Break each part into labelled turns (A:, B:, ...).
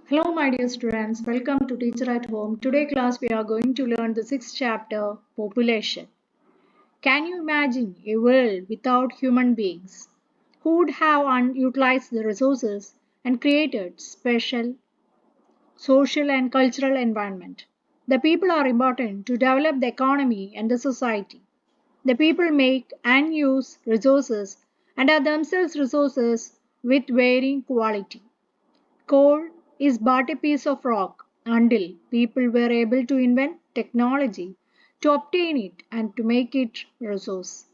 A: Hello my dear students, welcome to Teacher at Home. Today class we are going to learn the 6th chapter, Population. Can you imagine a world without human beings who would have unutilized the resources and created special social and cultural environment? The people are important to develop the economy and the society. The people make and use resources and are themselves resources with varying quality. Coal is but a piece of rock until people were able to invent technology to obtain it and to make it resource.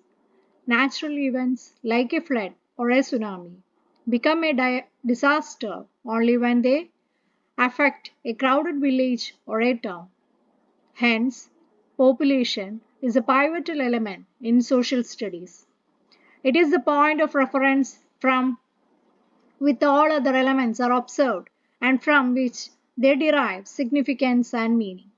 A: Natural events like a flood or a tsunami become a disaster only when they affect a crowded village or a town. Hence, population is a pivotal element in social studies. It is the point of reference from with all other elements are observed and from which they derive significance and meaning.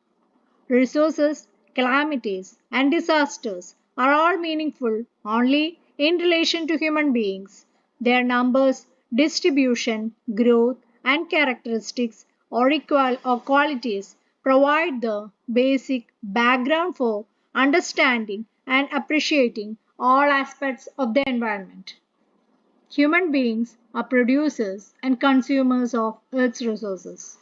A: Resources, calamities, and disasters are all meaningful only in relation to human beings. Their numbers, distribution, growth, and characteristics or equal or qualities provide the basic background for understanding and appreciating all aspects of the environment. Human beings are producers and consumers of Earth's resources.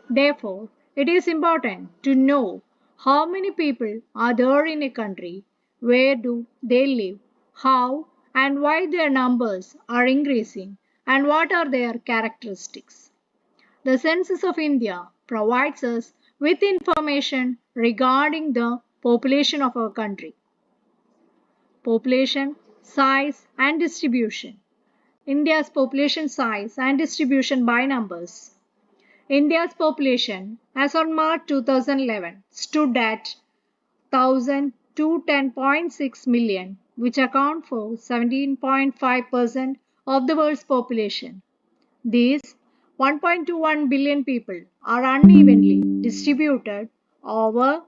A: Therefore, it is important to know how many people are there in a country, where do they live, how and why their numbers are increasing, and what are their characteristics. The Census of India provides us with information regarding the population of our country. Population, size, and distribution. India's population size and distribution by numbers. India's population as on March 2011 stood at 1,210.6 million, which account for 17.5% of the world's population. These 1.21 billion people are unevenly distributed over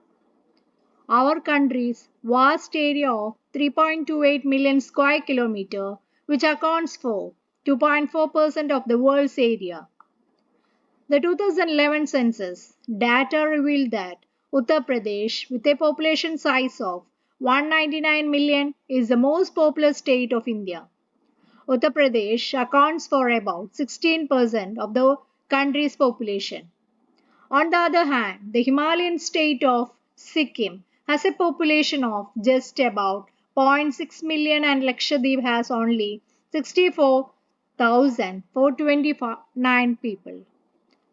A: our country's vast area of 3.28 million square kilometer, which accounts for 2.4% of the world's area. The 2011 census data revealed that Uttar Pradesh, with a population size of 199 million, is the most populous state of India. Uttar Pradesh accounts for about 16% of the country's population. On the other hand, the Himalayan state of Sikkim has a population of just about 0.6 million and Lakshadweep has only 64,429 people.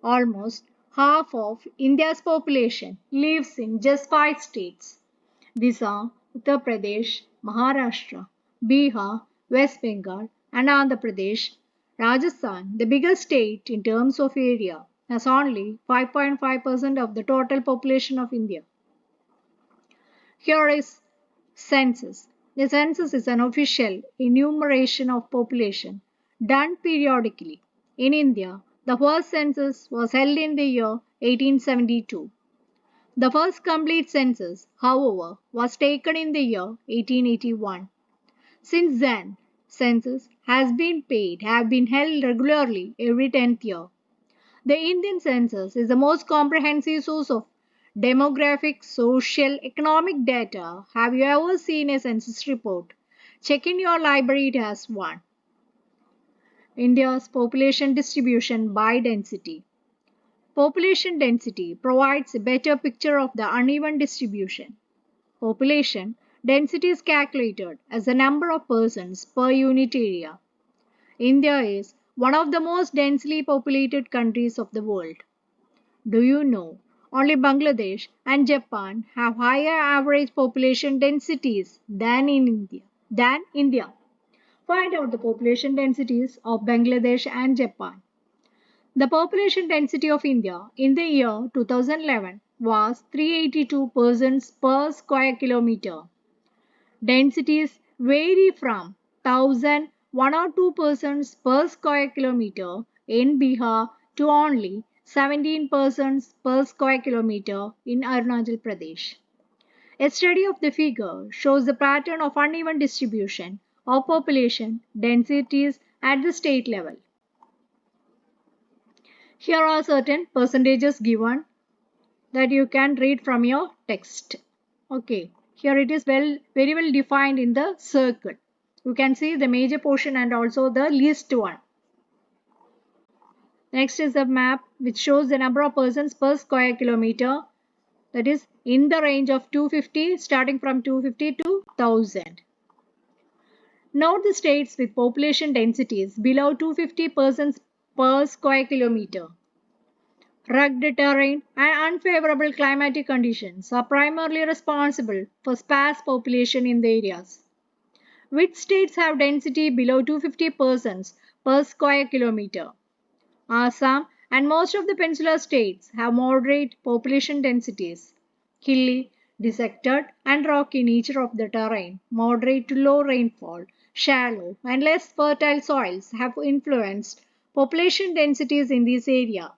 A: Almost half of India's population lives in just 5 states. These are Uttar Pradesh, Maharashtra, Bihar, West Bengal, and Andhra Pradesh. Rajasthan, the biggest state in terms of area, has only 5.5% of the total population of India. Here is census. The census is an official enumeration of population done periodically. In India, the first census was held in the year 1872. The first complete census, however, was taken in the year 1881. Since then, census have been held regularly every 10th year. The Indian census is the most comprehensive source of demographic, social, economic data. Have you ever seen a census report? Check in your library, it has one. India's population distribution by density. Population density provides a better picture of the uneven distribution. Population density is calculated as the number of persons per unit area. India is one of the most densely populated countries of the world. Do you know only Bangladesh and Japan have higher average population densities than India? Find out the population densities of Bangladesh and Japan. The population density of India in the year 2011 was 382 persons per square kilometer. Densities vary from 1,102 persons per square kilometer in Bihar to only 17 persons per square kilometer in Arunachal Pradesh. A study of the figure shows the pattern of uneven distribution of population densities at the state level. Here are certain percentages given that you can read from your text. Okay, here it is very well defined in the circle. You can see the major portion and also the least one. Next is a map which shows the number of persons per square kilometer, that is in the range of 250, starting from 250 to 1000. Note the states with population densities below 250 persons per square kilometer. Rugged terrain and unfavorable climatic conditions are primarily responsible for sparse population in the areas. Which states have density below 250 persons per square kilometer? Assam and most of the peninsular states have moderate population densities. Hilly, dissected, and rocky nature of the terrain, moderate to low rainfall, shallow, and less fertile soils have influenced population densities in this area.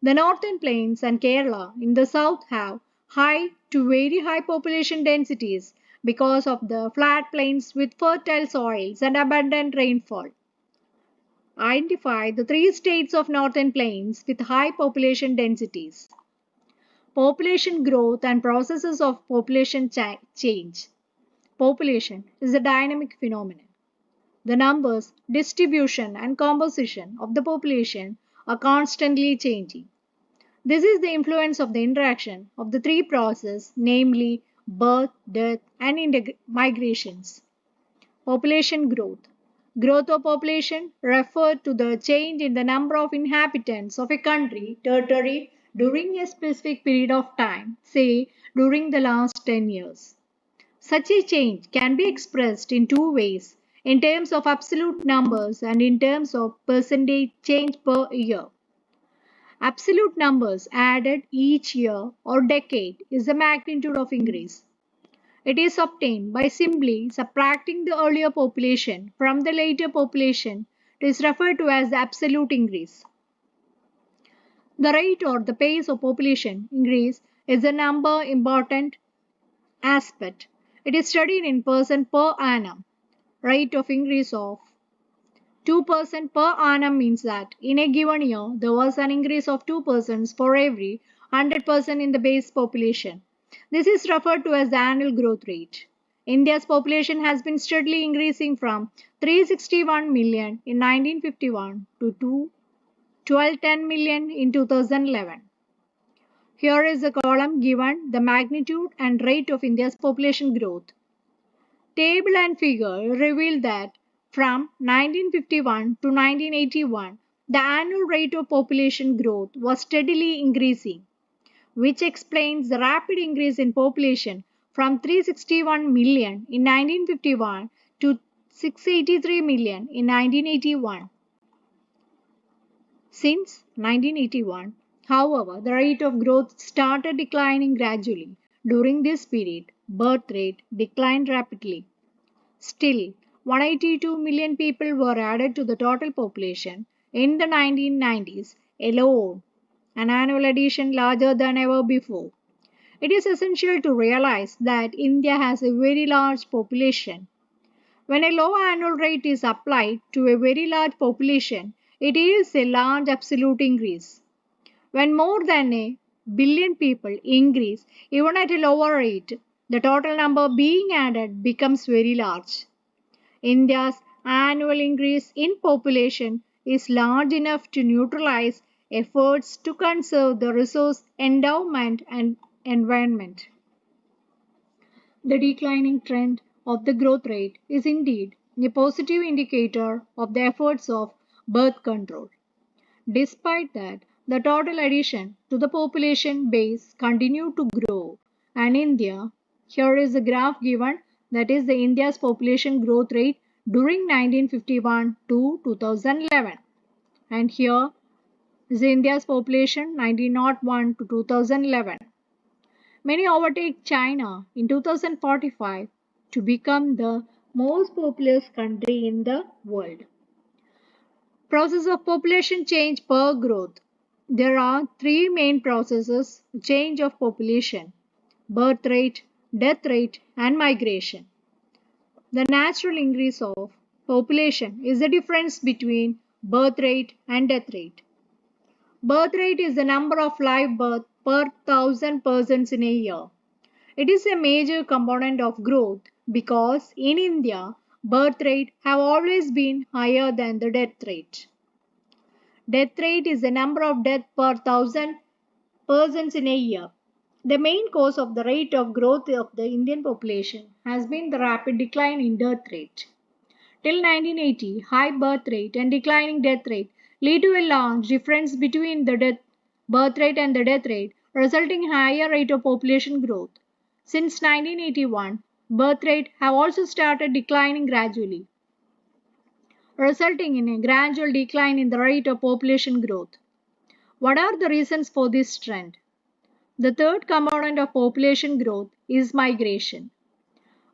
A: The northern plains and Kerala in the south have high to very high population densities because of the flat plains with fertile soils and abundant rainfall. Identify the three states of northern plains with high population densities. Population growth and processes of population change. Population is a dynamic phenomenon. The numbers, distribution, and composition of the population are constantly changing. This is the influence of the interaction of the three processes, namely birth, death, and migrations. Population growth. Growth of population refers to the change in the number of inhabitants of a country, territory during a specific period of time, say during the last 10 years. Such a change can be expressed in two ways, in terms of absolute numbers and in terms of percentage change per year. Absolute numbers added each year or decade is the magnitude of increase. It is obtained by simply subtracting the earlier population from the later population. It is referred to as the absolute increase. The rate or the pace of population increase is a number important aspect. It is studied in percent per annum. Rate of increase of 2% per annum means that in a given year there was an increase of 2% for every 100% in the base population. This is referred to as the annual growth rate. India's population has been steadily increasing from 361 million in 1951 to 1210 million in 2011. Here is a column given the magnitude and rate of India's population growth. Table and figure reveal that from 1951 to 1981, the annual rate of population growth was steadily increasing, which explains the rapid increase in population from 361 million in 1951 to 683 million in 1981. Since 1981, however, the rate of growth started declining gradually. During this period, birth rate declined rapidly. Still, 182 million people were added to the total population in the 1990s alone, an annual addition larger than ever before. It is essential to realize that India has a very large population. When a low annual rate is applied to a very large population, it is a large absolute increase. When more than a billion people increase, even at a lower rate, the total number being added becomes very large. India's annual increase in population is large enough to neutralize efforts to conserve the resource endowment and environment. The declining trend of the growth rate is indeed a positive indicator of the efforts of birth control. Despite that, the total addition to the population base continued to grow, and India, here is a graph given, that is the India's population growth rate during 1951 to 2011, and here is India's population 1901 to 2011. Many overtake China in 2045 to become the most populous country in the world. Process of population change per growth. There are three main processes: change of population, birth rate, death rate, and migration. The natural increase of population is the difference between birth rate and death rate. Birth rate is the number of live births per thousand persons in a year. It is a major component of growth because in India, birth rate have always been higher than the death rate. Death rate is the number of deaths per thousand persons in a year. The main cause of the rate of growth of the Indian population has been the rapid decline in death rate. Till 1980, high birth rate and declining death rate lead to a large difference between the birth rate and the death rate, resulting in higher rate of population growth. Since 1981, birth rate have also started declining gradually, resulting in a gradual decline in the rate of population growth. What are the reasons for this trend? The third component of population growth is migration.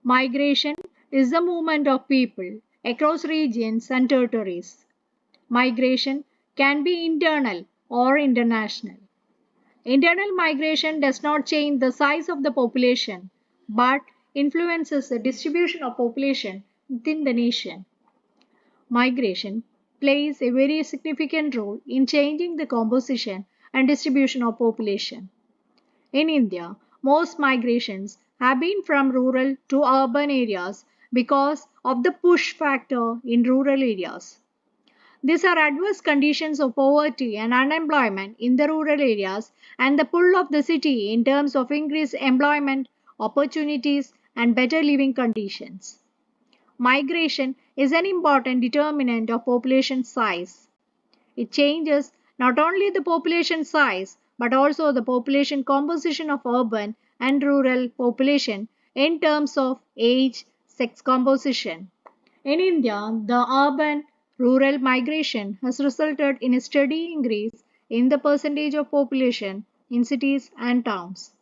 A: Migration is the movement of people across regions and territories. Migration can be internal or international. Internal migration does not change the size of the population but influences the distribution of population within the nation. Migration plays a very significant role in changing the composition and distribution of population. In India, most migrations have been from rural to urban areas because of the push factor in rural areas. These are adverse conditions of poverty and unemployment in the rural areas and the pull of the city in terms of increased employment opportunities and better living conditions. Migration is an important determinant of population size. It changes not only the population size but also the population composition of urban and rural population in terms of age, sex composition. In India, the urban rural migration has resulted in a steady increase in the percentage of population in cities and towns.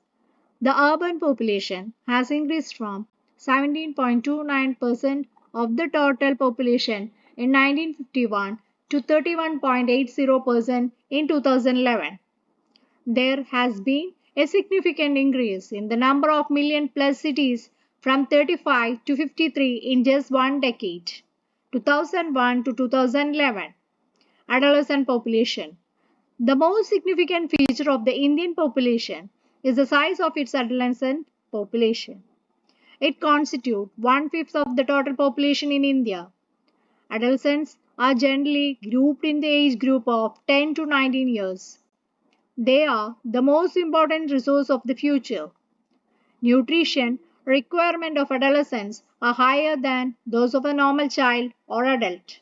A: The urban population has increased from 17.29% of the total population in 1951 to 31.80% in 2011. There has been a significant increase in the number of million plus cities from 35 to 53 in just one decade, 2001 to 2011. Adolescent population. The most significant feature of the Indian population is the size of its adolescent population. It constitutes one-fifth of the total population in India. Adolescents are generally grouped in the age group of 10 to 19 years. They are the most important resource of the future. Nutrition requirements of adolescents are higher than those of a normal child or adult.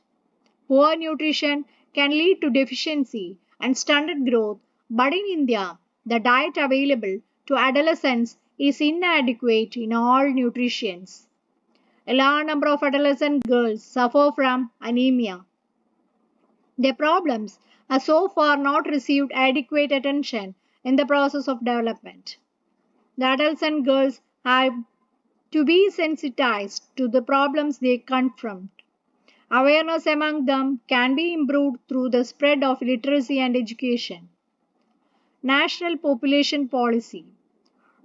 A: Poor nutrition can lead to deficiency and stunted growth, but in India, the diet available to adolescents is inadequate in all nutrients. A large number of adolescent girls suffer from anemia. Their problems have so far not received adequate attention in the process of development. The adolescent girls have to be sensitized to the problems they confront. Awareness among them can be improved through the spread of literacy and education. National Population Policy.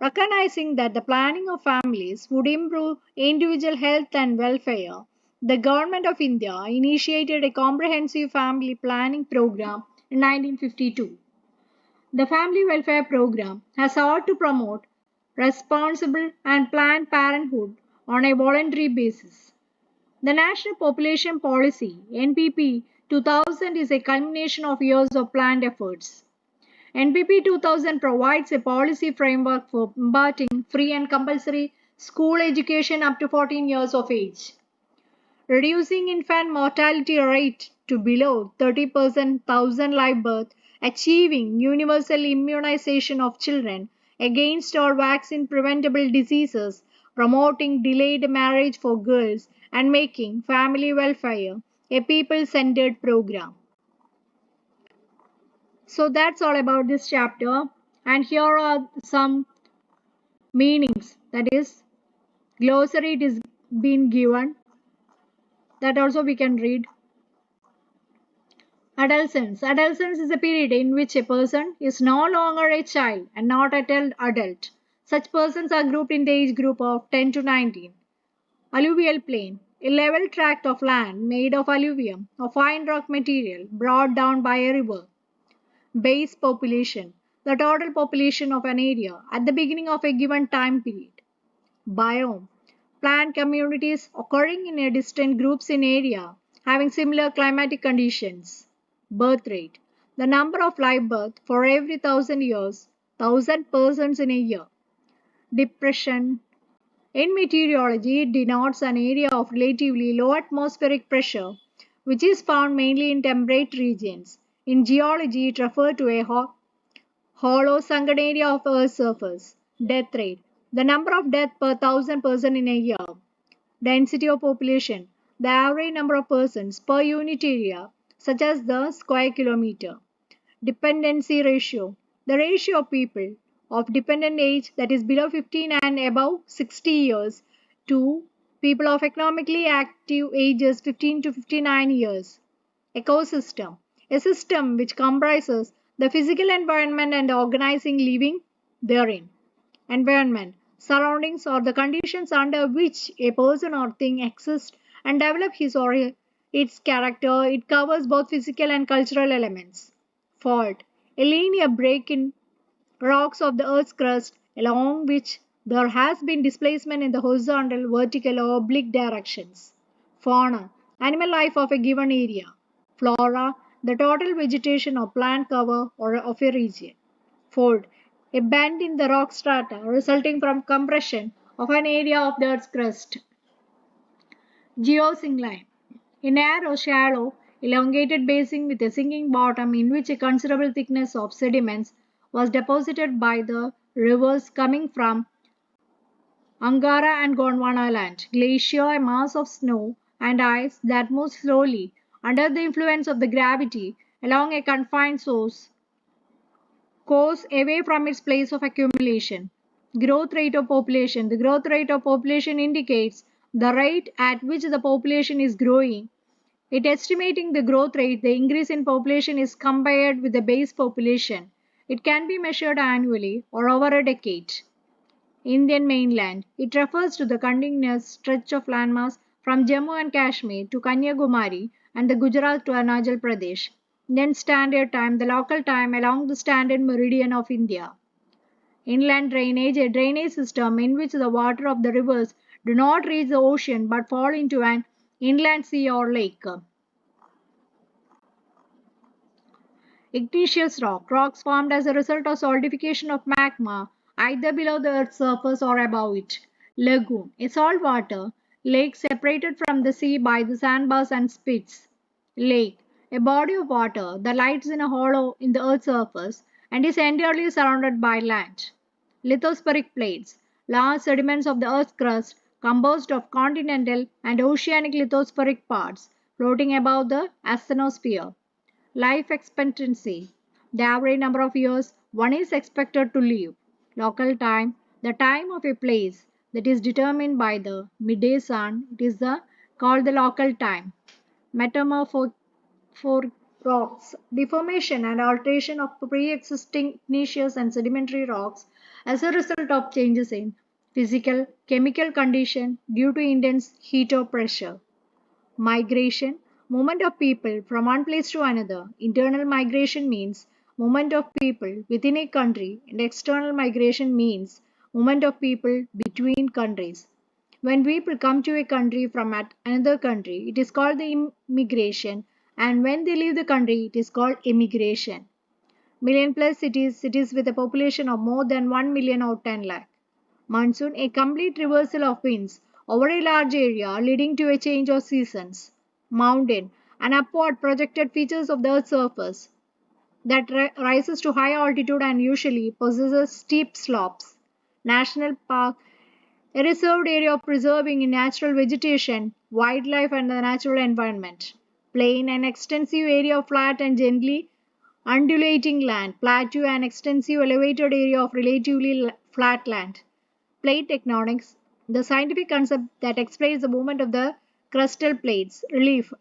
A: Recognizing that the planning of families would improve individual health and welfare, the Government of India initiated a comprehensive family planning program in 1952. The Family Welfare Program has sought to promote responsible and planned parenthood on a voluntary basis. The National Population Policy (NPP) 2000 is a culmination of years of planned efforts. NPP 2000 provides a policy framework for imparting free and compulsory school education up to 14 years of age, reducing infant mortality rate to below 30% thousand live birth, achieving universal immunization of children against all vaccine preventable diseases, promoting delayed marriage for girls, and making family welfare a people-centered program. So that's all about this chapter. And here are some meanings. That is, glossary it is been given. That also we can read. Adolescence. Adolescence is a period in which a person is no longer a child and not an adult. Such persons are grouped in the age group of 10 to 19. Alluvial plain. A level tract of land made of alluvium, a fine rock material brought down by a river. Base population, the total population of an area at the beginning of a given time period. Biome, plant communities occurring in a distant groups in area having similar climatic conditions. Birth rate, the number of live births for every 1,000 years, 1,000 persons in a year. Depression, in meteorology, it denotes an area of relatively low atmospheric pressure, which is found mainly in temperate regions. In geology, it refers to a hollow sunken area of Earth's surface. Death rate, the number of deaths per 1,000 persons in a year. Density of population, the average number of persons per unit area, such as the square kilometer. Dependency ratio, the ratio of people of dependent age, that is below 15 and above 60 years, to people of economically active ages 15 to 59 years. Ecosystem, a system which comprises the physical environment and the organizing living therein. Environment, surroundings or the conditions under which a person or thing exists and develop his or its character. It covers both physical and cultural elements. Fault, a linear break in rocks of the Earth's crust along which there has been displacement in the horizontal, vertical, or oblique directions. Fauna, animal life of a given area. Flora, the total vegetation or plant cover or of a region. Fold, a bend in the rock strata resulting from compression of an area of the Earth's crust. Geosyncline, a narrow, shallow, elongated basin with a sinking bottom in which a considerable thickness of sediments was deposited by the rivers coming from Angara and Gondwana land. Glacier, a mass of snow and ice that moves slowly under the influence of the gravity along a confined course away from its place of accumulation. Growth rate of population. The growth rate of population indicates the rate at which the population is growing. It estimating the growth rate, the increase in population is compared with the base population. It can be measured annually or over a decade. Indian mainland. It refers to the continuous stretch of landmass from Jammu and Kashmir to Kanyakumari and the Gujarat to Arunachal Pradesh. Then standard time, the local time along the standard meridian of India. Inland drainage, a drainage system in which the water of the rivers do not reach the ocean but fall into an inland sea or lake. Igneous rock, rocks formed as a result of solidification of magma either below the earth's surface or above it. Lagoon, a saltwater lake separated from the sea by the sandbars and spits. Lake, a body of water that lies in a hollow in the earth's surface and is entirely surrounded by land. Lithospheric plates, large sediments of the earth's crust composed of continental and oceanic lithospheric parts floating above the asthenosphere. Life expectancy, the average number of years one is expected to live. Local time, the time of a place that is determined by the midday sun. It is called the local time. Metamorphic rocks, deformation and alteration of pre-existing igneous and sedimentary rocks as a result of changes in physical, chemical condition due to intense heat or pressure. Migration, movement of people from one place to another. Internal migration means movement of people within a country, and external migration means movement of people between countries. When people come to a country from another country, it is called the immigration, and when they leave the country, it is called immigration. Million plus cities, cities with a population of more than 1 million or 10 lakh. Monsoon, a complete reversal of winds over a large area leading to a change of seasons. Mountain, an upward projected features of the earth's surface that rises to high altitude and usually possesses steep slopes. National park, a reserved area of preserving in natural vegetation, wildlife and the natural environment. Plain, an extensive area of flat and gently undulating land. Plateau, an extensive elevated area of relatively flat land. Plate tectonics, the scientific concept that explains the movement of the crustal plates. Relief,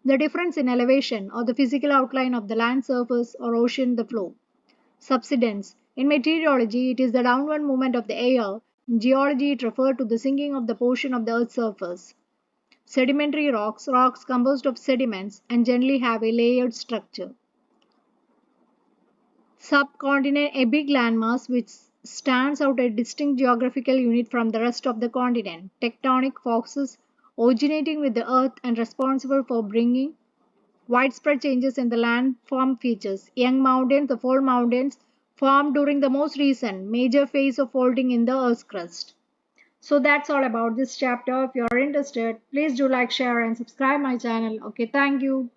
A: the difference in elevation or the physical outline of the land surface or ocean the flow. Subsidence, in meteorology, it is the downward movement of the air. In geology, it refers to the sinking of the portion of the earth's surface. Sedimentary rocks, rocks composed of sediments and generally have a layered structure. Subcontinent, a big landmass which stands out a distinct geographical unit from the rest of the continent. Tectonic forces originating with the Earth and responsible for bringing widespread changes in the landform features. Young mountains, the fold mountains, formed during the most recent major phase of folding in the Earth's crust. So that's all about this chapter. If you are interested, please do like, share, and subscribe my channel. Okay, thank you.